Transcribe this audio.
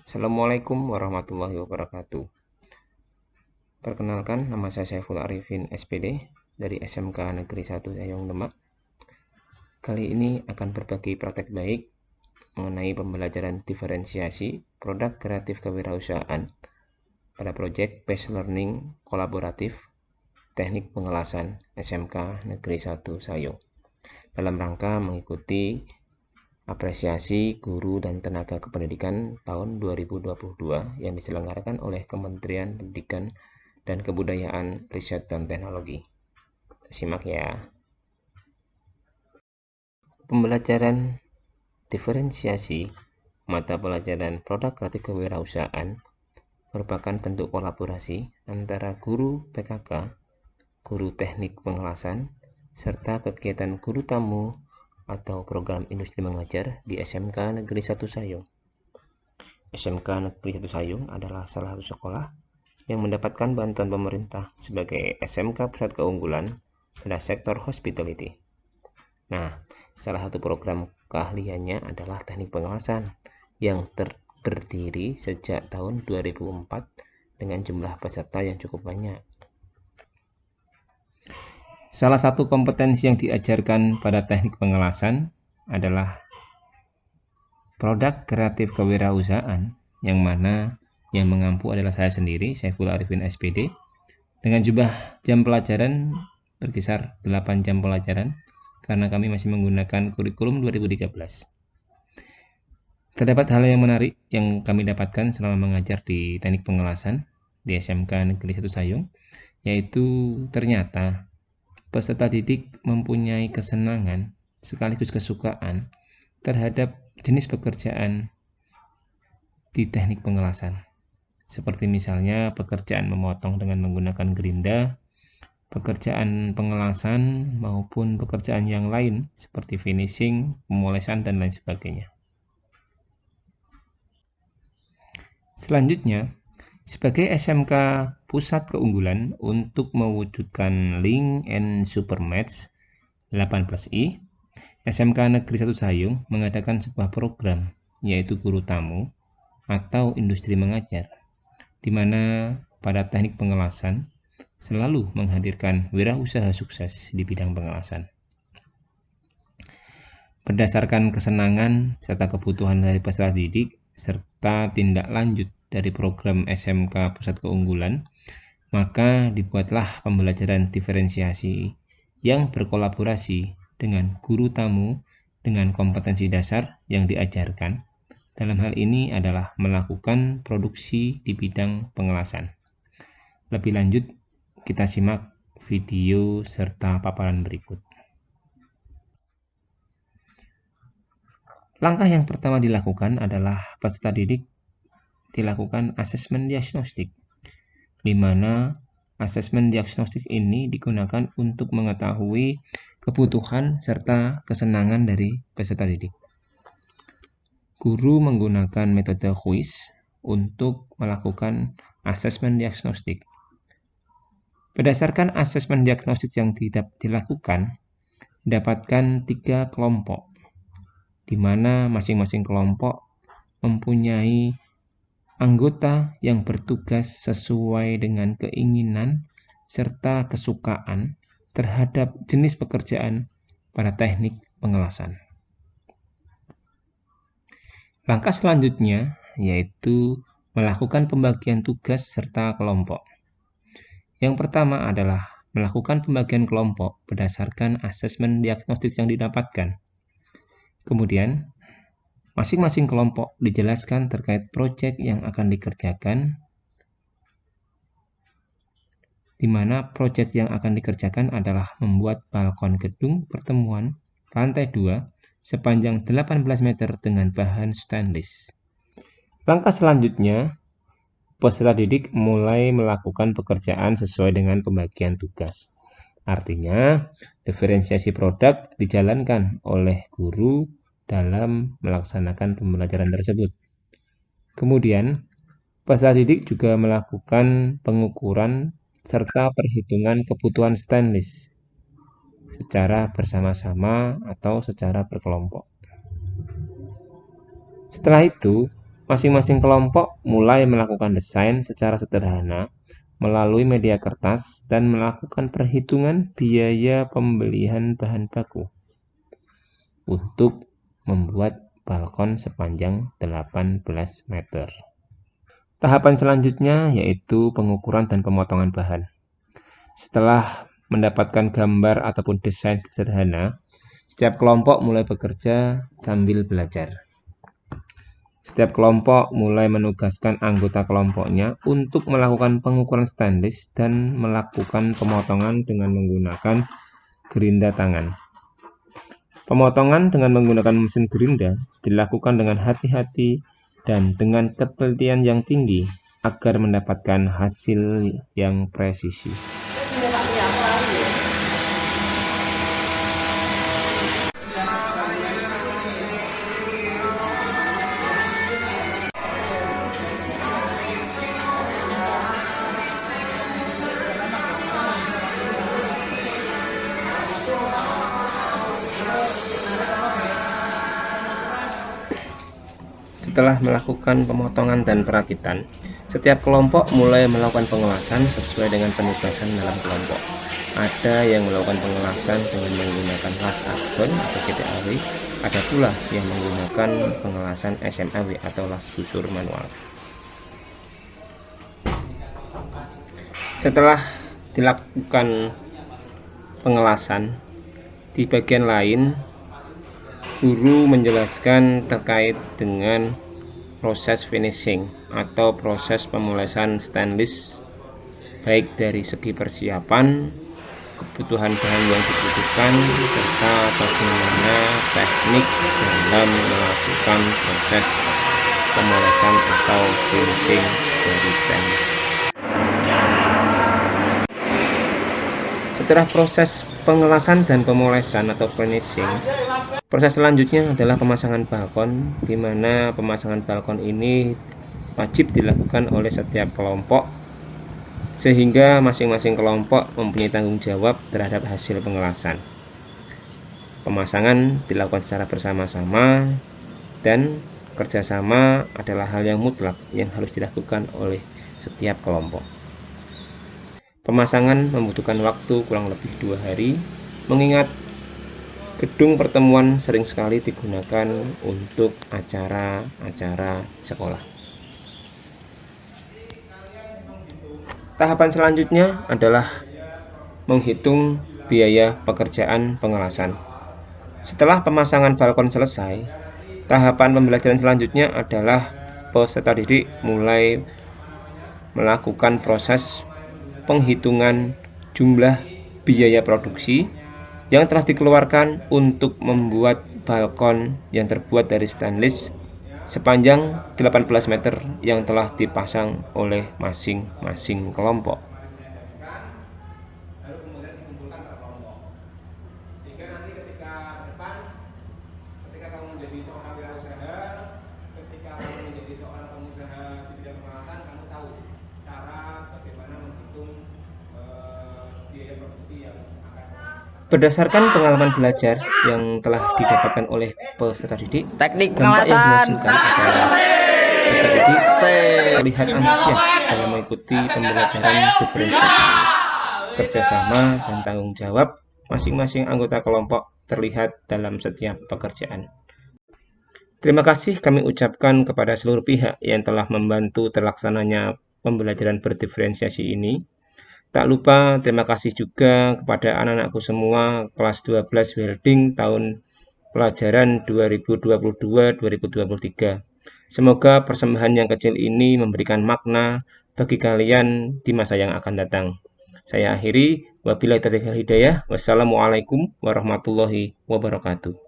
Assalamualaikum warahmatullahi wabarakatuh. Perkenalkan, nama saya Saiful Arifin SPD dari SMK Negeri 1 Sayong Demak. Kali ini akan berbagi praktek baik mengenai pembelajaran diferensiasi produk kreatif kewirausahaan pada proyek Based Learning Kolaboratif Teknik Pengelasan SMK Negeri 1 Sayong dalam rangka mengikuti apresiasi guru dan tenaga kependidikan tahun 2022 yang diselenggarakan oleh Kementerian Pendidikan dan Kebudayaan, Riset dan Teknologi. Simak ya. Pembelajaran diferensiasi mata pelajaran produk kreatif kewirausahaan merupakan bentuk kolaborasi antara guru PKK, guru teknik pengelasan, serta kegiatan guru tamu atau program industri mengajar di SMK Negeri 1 Sayong. SMK Negeri 1 Sayong adalah salah satu sekolah yang mendapatkan bantuan pemerintah sebagai SMK Pusat Keunggulan pada sektor hospitality. Nah, salah satu program keahliannya adalah teknik pengelasan yang berdiri sejak tahun 2004 dengan jumlah peserta yang cukup banyak. Salah satu kompetensi yang diajarkan pada teknik pengelasan adalah produk kreatif kewirausahaan yang mana yang mengampu adalah saya sendiri, Saiful Arifin SPD, dengan jumlah jam pelajaran berkisar 8 jam pelajaran karena kami masih menggunakan kurikulum 2013. Terdapat hal yang menarik yang kami dapatkan selama mengajar di teknik pengelasan di SMK Negeri 1 Sayong, yaitu ternyata peserta didik mempunyai kesenangan sekaligus kesukaan terhadap jenis pekerjaan di teknik pengelasan. Seperti misalnya pekerjaan memotong dengan menggunakan gerinda, pekerjaan pengelasan maupun pekerjaan yang lain seperti finishing, pemolesan, dan lain sebagainya. Selanjutnya, sebagai SMK Pusat Keunggulan untuk mewujudkan Link and Supermatch 18I, SMK Negeri 1 Sayong mengadakan sebuah program, yaitu guru tamu atau industri mengajar, di mana pada teknik pengelasan selalu menghadirkan wirausaha sukses di bidang pengelasan. Berdasarkan kesenangan serta kebutuhan dari peserta didik serta tindak lanjut dari program SMK Pusat Keunggulan, maka dibuatlah pembelajaran diferensiasi yang berkolaborasi dengan guru tamu dengan kompetensi dasar yang diajarkan. Dalam hal ini adalah melakukan produksi di bidang pengelasan. Lebih lanjut, kita simak video serta paparan berikut. Langkah yang pertama dilakukan adalah peserta didik dilakukan asesmen diagnostik, di mana asesmen diagnostik ini digunakan untuk mengetahui kebutuhan serta kesenangan dari peserta didik. Guru menggunakan metode quiz untuk melakukan asesmen diagnostik. Berdasarkan asesmen diagnostik yang dilakukan, dapatkan 3 kelompok, di mana masing-masing kelompok mempunyai anggota yang bertugas sesuai dengan keinginan serta kesukaan terhadap jenis pekerjaan pada teknik pengelasan. Langkah selanjutnya yaitu melakukan pembagian tugas serta kelompok. Yang pertama adalah melakukan pembagian kelompok berdasarkan asesmen diagnostik yang didapatkan. Kemudian, masing-masing kelompok dijelaskan terkait proyek yang akan dikerjakan, di mana proyek yang akan dikerjakan adalah membuat balkon gedung pertemuan lantai 2 sepanjang 18 meter dengan bahan stainless. Langkah selanjutnya, peserta didik mulai melakukan pekerjaan sesuai dengan pembagian tugas. Artinya, diferensiasi produk dijalankan oleh guru dalam melaksanakan pembelajaran tersebut. Kemudian, peserta didik juga melakukan pengukuran serta perhitungan kebutuhan stainless secara bersama-sama atau secara berkelompok. Setelah itu, Masing-masing kelompok mulai melakukan desain secara sederhana melalui media kertas dan melakukan perhitungan biaya pembelian bahan baku untuk membuat balkon sepanjang 18 meter. Tahapan selanjutnya yaitu pengukuran dan pemotongan bahan. Setelah mendapatkan gambar ataupun desain sederhana, setiap kelompok mulai bekerja sambil belajar. Setiap kelompok mulai menugaskan anggota kelompoknya untuk melakukan pengukuran stainless dan melakukan pemotongan dengan menggunakan gerinda tangan. Pemotongan dengan menggunakan mesin gerinda dilakukan dengan hati-hati dan dengan ketelitian yang tinggi agar mendapatkan hasil yang presisi. Setelah melakukan pemotongan dan perakitan, setiap kelompok mulai melakukan pengelasan sesuai dengan penugasan dalam kelompok. Ada yang melakukan pengelasan dengan menggunakan las argon atau CTAW, ada pula yang menggunakan pengelasan SMAW atau las busur manual. Setelah dilakukan pengelasan, di bagian lain guru menjelaskan terkait dengan proses finishing atau proses pemulasan stainless, baik dari segi persiapan, kebutuhan bahan yang dibutuhkan, serta bagaimana teknik dalam melakukan proses pemulasan atau finishing dari stainless. Setelah proses pengelasan dan pemulasan atau finishing, proses selanjutnya adalah pemasangan balkon, di mana pemasangan balkon ini wajib dilakukan oleh setiap kelompok, sehingga masing-masing kelompok mempunyai tanggung jawab terhadap hasil pengelasan. Pemasangan dilakukan secara bersama-sama dan kerjasama adalah hal yang mutlak yang harus dilakukan oleh setiap kelompok. Pemasangan membutuhkan waktu kurang lebih 2 hari, mengingat gedung pertemuan sering sekali digunakan untuk acara-acara sekolah. Tahapan selanjutnya adalah menghitung biaya pekerjaan pengelasan. Setelah pemasangan balkon selesai, tahapan pembelajaran selanjutnya adalah peserta didik mulai melakukan proses penghitungan jumlah biaya produksi yang telah dikeluarkan untuk membuat balkon yang terbuat dari stainless sepanjang 18 meter yang telah dipasang oleh masing-masing kelompok. Berdasarkan pengalaman belajar yang telah didapatkan oleh peserta didik, teknik dampak yang pengelasan dihasilkan adalah peserta didik terlihat antusias dalam mengikuti pembelajaran diferensiasi. Kerjasama dan tanggung jawab masing-masing anggota kelompok terlihat dalam setiap pekerjaan. Terima kasih kami ucapkan kepada seluruh pihak yang telah membantu terlaksananya pembelajaran berdiferensiasi ini. Tak lupa terima kasih juga kepada anak-anakku semua kelas 12 welding tahun pelajaran 2022-2023. Semoga persembahan yang kecil ini memberikan makna bagi kalian di masa yang akan datang. Saya akhiri, wabillahi taufiq wal hidayah. Wassalamualaikum warahmatullahi wabarakatuh.